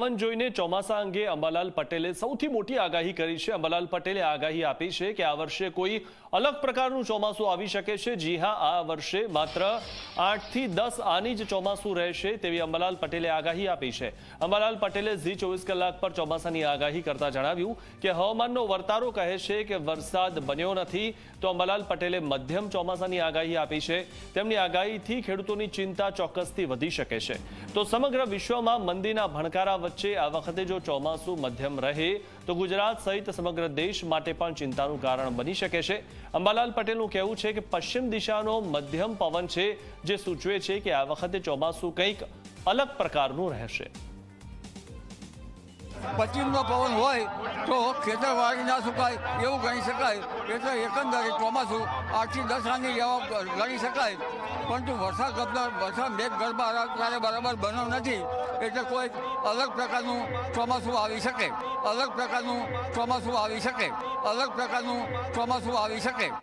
પવન જોઈને ચોમાસા અંગે અંબાલાલ પટેલે સૌથી મોટી આગાહી કરી છે। અંબાલાલ પટેલે આગાહી આપી છે કે આ વર્ષે કોઈ અલગ પ્રકારનું ચોમાસું આવી શકે છે। જી હા, આ વર્ષે માત્ર 8 થી 10 આની જ ચોમાસું રહેશે તેવી અંબાલાલ પટેલે આગાહી આપી છે। અંબાલાલ પટેલે ઝી 24 કલાક પર ચોમાસાની આગાહી કરતા જણાવ્યું કે હવામાનનો વર્તારો કહે છે કે વરસાદ બન્યો નથી, તો અંબાલાલ પટેલે મધ્યમ ચોમાસાની આગાહી આપી છે। તેમની આગાહીથી ખેડૂતોની ચિંતા ચોક્કસથી વધી શકે છે। તો સમગ્ર વિશ્વમાં મંદીના ભણકારા વચ્ચે આ વખતે જો ચોમાસું મધ્યમ રહે તો ગુજરાત સહિત સમગ્ર દેશ માટે પણ ચિંતાનું કારણ બની શકે છે। અંબાલાલ પટેલનું કહેવું છે કે પશ્ચિમ દિશાનો મધ્યમ પવન છે, જે સૂચવે છે કે આ વખતે ચોમાસું કંઈક અલગ પ્રકારનું રહેશે। પશ્ચિમનો પવન હોય તો ખેતરવાડી ના સુકાય એવું ગણી શકાય, એટલે એકંદરે ચોમાસું 8 થી 10 આની જેવા ગણી શકાય। પરંતુ વરસાદ મેઘ ગર્ભ અત્યારે બરાબર બન્યો નથી, એટલે કોઈ અલગ પ્રકારનું ચોમાસું આવી શકે, અલગ પ્રકારનું ચોમાસું આવી શકે, અલગ પ્રકારનું ચોમાસું આવી શકે।